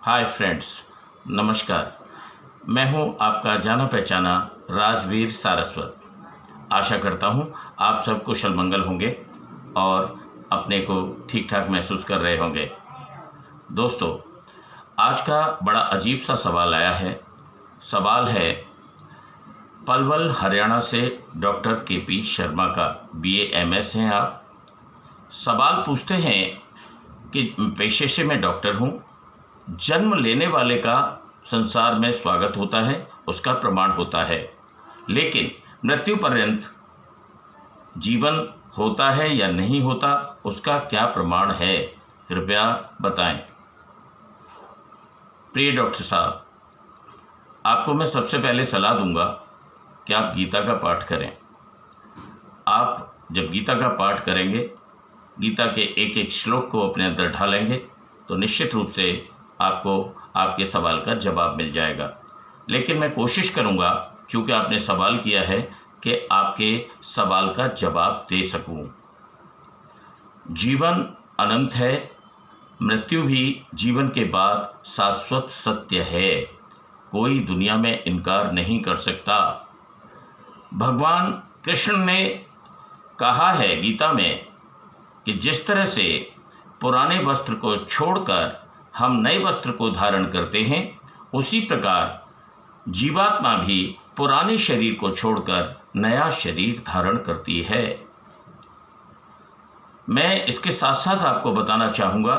Hi friends, नमस्कार। मैं हूं आपका जाना पहचाना राजवीर सारस्वत। आशा करता हूं आप सब कुशल मंगल होंगे और अपने को ठीक ठाक महसूस कर रहे होंगे। दोस्तों, आज का बड़ा अजीब सा सवाल आया है। सवाल है पलवल हरियाणा से डॉक्टर केपी शर्मा का। BA MS हैं आप। सवाल पूछते हैं कि पेशे से मैं डॉक्टर हूं। जन्म लेने वाले का संसार में स्वागत होता है, उसका प्रमाण होता है, लेकिन मृत्यु पर्यंत जीवन होता है या नहीं होता, उसका क्या प्रमाण है, कृपया बताएं। प्रिय डॉक्टर साहब, आपको मैं सबसे पहले सलाह दूंगा कि आप गीता का पाठ करें। आप जब गीता का पाठ करेंगे, गीता के एक एक श्लोक को अपने अंदर ढालेंगे, तो निश्चित रूप से आपको आपके सवाल का जवाब मिल जाएगा। लेकिन मैं कोशिश करूंगा, चूँकि आपने सवाल किया है, कि आपके सवाल का जवाब दे सकूं। जीवन अनंत है, मृत्यु भी जीवन के बाद शाश्वत सत्य है। कोई दुनिया में इनकार नहीं कर सकता। भगवान कृष्ण ने कहा है गीता में कि जिस तरह से पुराने वस्त्र को छोड़कर हम नए वस्त्र को धारण करते हैं, उसी प्रकार जीवात्मा भी पुराने शरीर को छोड़कर नया शरीर धारण करती है। मैं इसके साथ साथ आपको बताना चाहूँगा,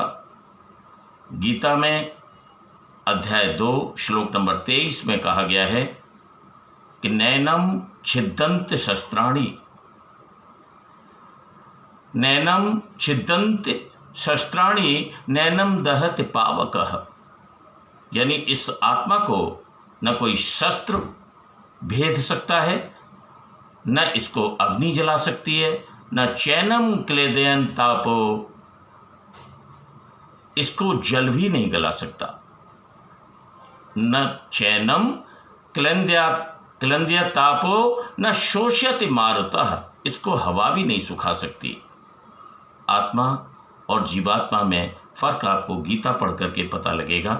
गीता में अध्याय 2 श्लोक नंबर 23 में कहा गया है कि नैनम छिद्दन्त शस्त्राणि, नैनम छिद्दन्त शस्त्राणि नैनम दहत पावकः। यानी इस आत्मा को न कोई शस्त्र भेद सकता है, न इसको अग्नि जला सकती है, न चैनम क्लेदयन तापो, इसको जल भी नहीं गला सकता। न चैनम क्लंद्या तापो न शोष्यति मारुतः, इसको हवा भी नहीं सुखा सकती। आत्मा और जीवात्मा में फर्क आपको गीता पढ़ करके पता लगेगा।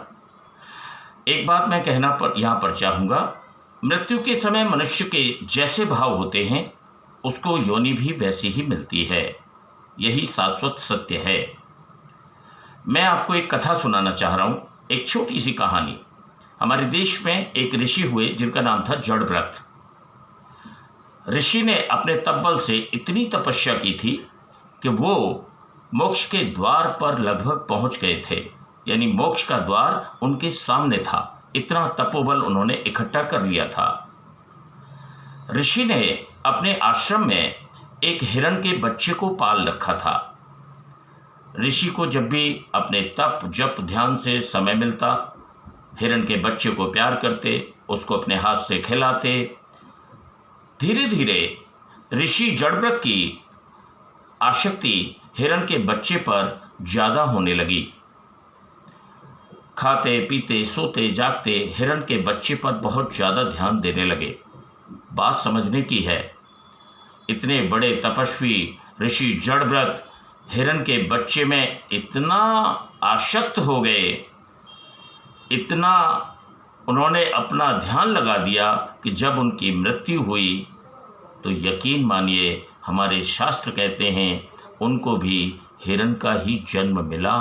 एक बात मैं कहना यहाँ पर चाहूँगा, मृत्यु के समय मनुष्य के जैसे भाव होते हैं, उसको योनि भी वैसी ही मिलती है। यही शाश्वत सत्य है। मैं आपको एक कथा सुनाना चाह रहा हूँ, एक छोटी सी कहानी। हमारे देश में एक ऋषि हुए जिनका नाम था जड़व्रत। ऋषि ने अपने तपबल से इतनी तपस्या की थी कि वो मोक्ष के द्वार पर लगभग पहुंच गए थे। यानी मोक्ष का द्वार उनके सामने था। इतना तपोबल उन्होंने इकट्ठा कर लिया था। ऋषि ने अपने आश्रम में एक हिरण के बच्चे को पाल रखा था। ऋषि को जब भी अपने तप जप ध्यान से समय मिलता, हिरण के बच्चे को प्यार करते, उसको अपने हाथ से खिलाते। धीरे धीरे ऋषि जड़व्रत की आसक्ति हिरण के बच्चे पर ज़्यादा होने लगी। खाते पीते सोते जागते हिरण के बच्चे पर बहुत ज़्यादा ध्यान देने लगे। बात समझने की है, इतने बड़े तपस्वी ऋषि जड़व्रत हिरण के बच्चे में इतना आसक्त हो गए, इतना उन्होंने अपना ध्यान लगा दिया कि जब उनकी मृत्यु हुई तो यकीन मानिए, हमारे शास्त्र कहते हैं उनको भी हिरण का ही जन्म मिला।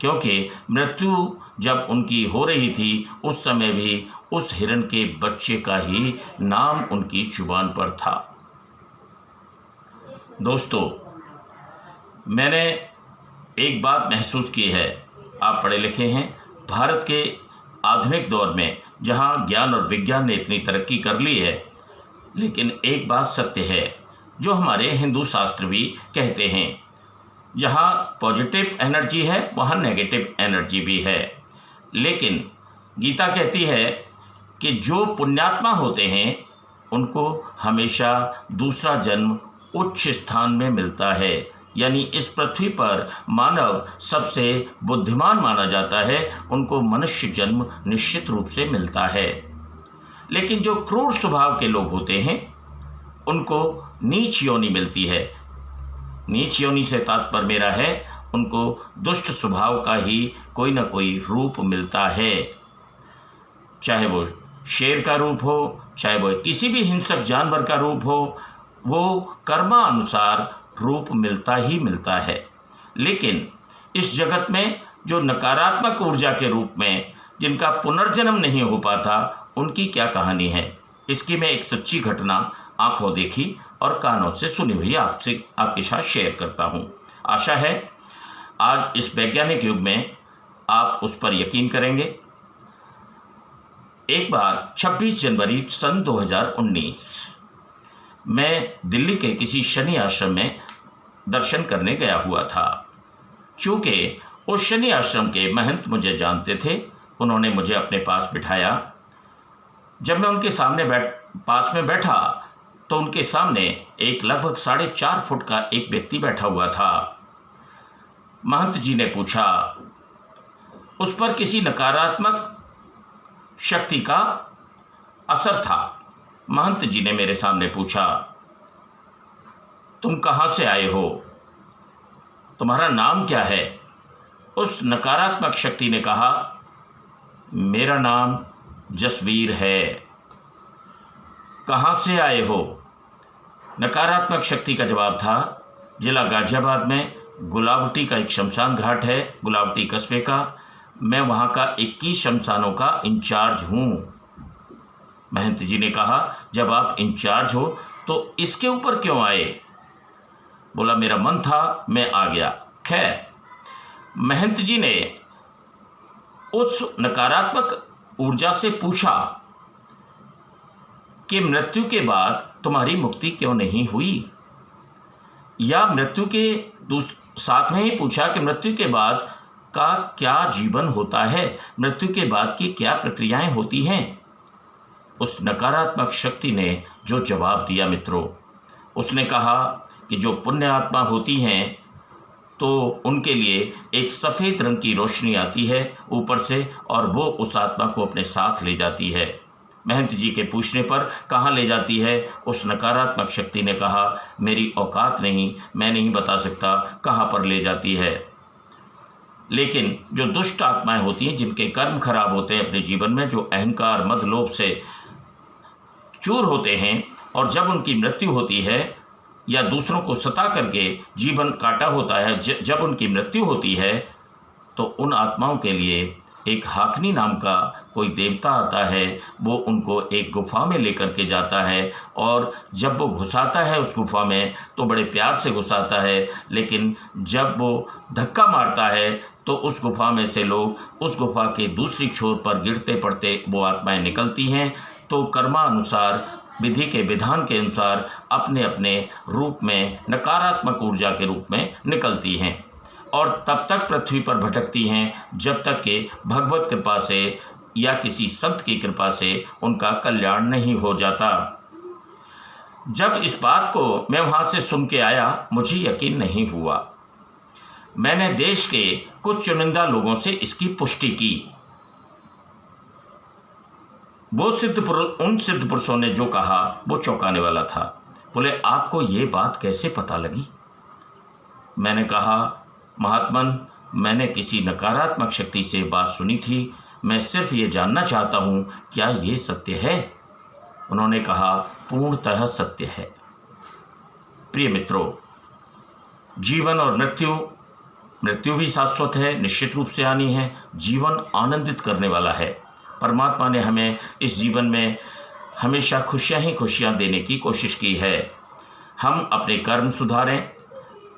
क्योंकि मृत्यु जब उनकी हो रही थी, उस समय भी उस हिरण के बच्चे का ही नाम उनकी जुबान पर था। दोस्तों, मैंने एक बात महसूस की है, आप पढ़े लिखे हैं, भारत के आधुनिक दौर में जहां ज्ञान और विज्ञान ने इतनी तरक्की कर ली है, लेकिन एक बात सत्य है जो हमारे हिंदू शास्त्र भी कहते हैं, जहाँ पॉजिटिव एनर्जी है वहाँ नेगेटिव एनर्जी भी है। लेकिन गीता कहती है कि जो पुण्यात्मा होते हैं उनको हमेशा दूसरा जन्म उच्च स्थान में मिलता है। यानी इस पृथ्वी पर मानव सबसे बुद्धिमान माना जाता है, उनको मनुष्य जन्म निश्चित रूप से मिलता है। लेकिन जो क्रूर स्वभाव के लोग होते हैं उनको नीच योनि मिलती है। नीच योनि से तात्पर्य मेरा है उनको दुष्ट स्वभाव का ही कोई ना कोई रूप मिलता है, चाहे वो शेर का रूप हो, चाहे वो किसी भी हिंसक जानवर का रूप हो, वो कर्मानुसार रूप मिलता ही मिलता है। लेकिन इस जगत में जो नकारात्मक ऊर्जा के रूप में जिनका पुनर्जन्म नहीं हो पाता, उनकी क्या कहानी है, इसकी मैं एक सच्ची घटना आंखों देखी और कानों से सुनी हुई आपके साथ शेयर करता हूं। आशा है आज इस वैज्ञानिक युग में आप उस पर यकीन करेंगे। एक बार 26 जनवरी सन 2019 मैं दिल्ली के किसी शनि आश्रम में दर्शन करने गया हुआ था। चूँकि उस शनि आश्रम के महंत मुझे जानते थे, उन्होंने मुझे अपने पास बिठाया। जब मैं उनके सामने पास में बैठा तो उनके सामने एक लगभग 4.5 फुट का एक व्यक्ति बैठा हुआ था। महंत जी ने पूछा, उस पर किसी नकारात्मक शक्ति का असर था। महंत जी ने मेरे सामने पूछा, तुम कहाँ से आए हो, तुम्हारा नाम क्या है? उस नकारात्मक शक्ति ने कहा, मेरा नाम जसवीर है। कहाँ से आए हो? नकारात्मक शक्ति का जवाब था, जिला गाजियाबाद में गुलावटी का एक शमशान घाट है, गुलावटी कस्बे का, मैं वहाँ का 21 शमशानों का इंचार्ज हूँ। महंत जी ने कहा, जब आप इंचार्ज हो तो इसके ऊपर क्यों आए? बोला, मेरा मन था, मैं आ गया। खैर, महंत जी ने उस नकारात्मक ऊर्जा से पूछा कि मृत्यु के बाद तुम्हारी मुक्ति क्यों नहीं हुई, या मृत्यु के साथ में ही पूछा कि मृत्यु के बाद का क्या जीवन होता है, मृत्यु के बाद की क्या प्रक्रियाएं होती हैं। उस नकारात्मक शक्ति ने जो जवाब दिया मित्रों, उसने कहा कि जो पुण्य आत्मा होती हैं तो उनके लिए एक सफ़ेद रंग की रोशनी आती है ऊपर से, और वो उस आत्मा को अपने साथ ले जाती है। महंत जी के पूछने पर कहाँ ले जाती है, उस नकारात्मक शक्ति ने कहा, मेरी औकात नहीं, मैं नहीं बता सकता कहाँ पर ले जाती है। लेकिन जो दुष्ट आत्माएं होती हैं, जिनके कर्म खराब होते हैं अपने जीवन में, जो अहंकार मद लोभ से चूर होते हैं, और जब उनकी मृत्यु होती है या दूसरों को सता करके जीवन काटा होता है, जब उनकी मृत्यु होती है तो उन आत्माओं के लिए एक हाकनी नाम का कोई देवता आता है। वो उनको एक गुफा में लेकर के जाता है, और जब वो घुसाता है उस गुफा में तो बड़े प्यार से घुसाता है, लेकिन जब वो धक्का मारता है तो उस गुफा में से लोग उस गुफा के दूसरी छोर पर गिरते पड़ते वो आत्माएं निकलती हैं। तो कर्मानुसार, विधि के विधान के अनुसार अपने अपने रूप में, नकारात्मक ऊर्जा के रूप में निकलती हैं, और तब तक पृथ्वी पर भटकती हैं जब तक कि भगवत कृपा से या किसी संत की कृपा से उनका कल्याण नहीं हो जाता। जब इस बात को मैं वहाँ से सुन के आया, मुझे यकीन नहीं हुआ। मैंने देश के कुछ चुनिंदा लोगों से इसकी पुष्टि की। वो उन सिद्ध पुरुषों ने जो कहा वो चौंकाने वाला था। बोले, आपको ये बात कैसे पता लगी? मैंने कहा, महात्मन, मैंने किसी नकारात्मक शक्ति से बात सुनी थी, मैं सिर्फ ये जानना चाहता हूँ क्या ये सत्य है? उन्होंने कहा, पूर्णतः सत्य है। प्रिय मित्रों, जीवन और मृत्यु भी शाश्वत है, निश्चित रूप से आनी है। जीवन आनंदित करने वाला है। परमात्मा ने हमें इस जीवन में हमेशा खुशियां ही खुशियां देने की कोशिश की है। हम अपने कर्म सुधारें,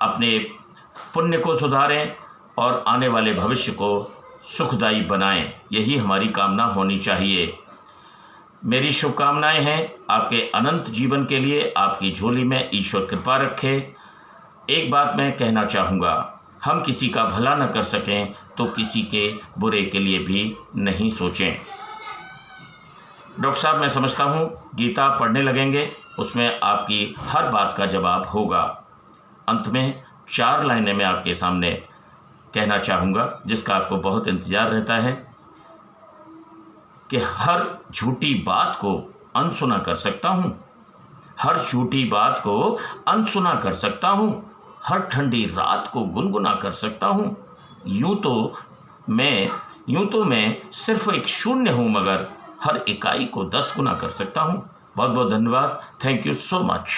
अपने पुण्य को सुधारें, और आने वाले भविष्य को सुखदायी बनाएं, यही हमारी कामना होनी चाहिए। मेरी शुभकामनाएं हैं आपके अनंत जीवन के लिए। आपकी झोली में ईश्वर कृपा रखे। एक बात मैं कहना चाहूँगा, हम किसी का भला न कर सकें तो किसी के बुरे के लिए भी नहीं सोचें। डॉक्टर साहब, मैं समझता हूँ गीता पढ़ने लगेंगे, उसमें आपकी हर बात का जवाब होगा। अंत में 4 लाइनें मैं आपके सामने कहना चाहूँगा, जिसका आपको बहुत इंतज़ार रहता है, कि हर झूठी बात को अनसुना कर सकता हूँ, हर झूठी बात को अनसुना कर सकता हूँ, हर ठंडी रात को गुनगुना कर सकता हूँ। यूं तो मैं सिर्फ एक शून्य हूँ, मगर हर इकाई को 10 गुना कर सकता हूँ। बहुत बहुत धन्यवाद। Thank you so much.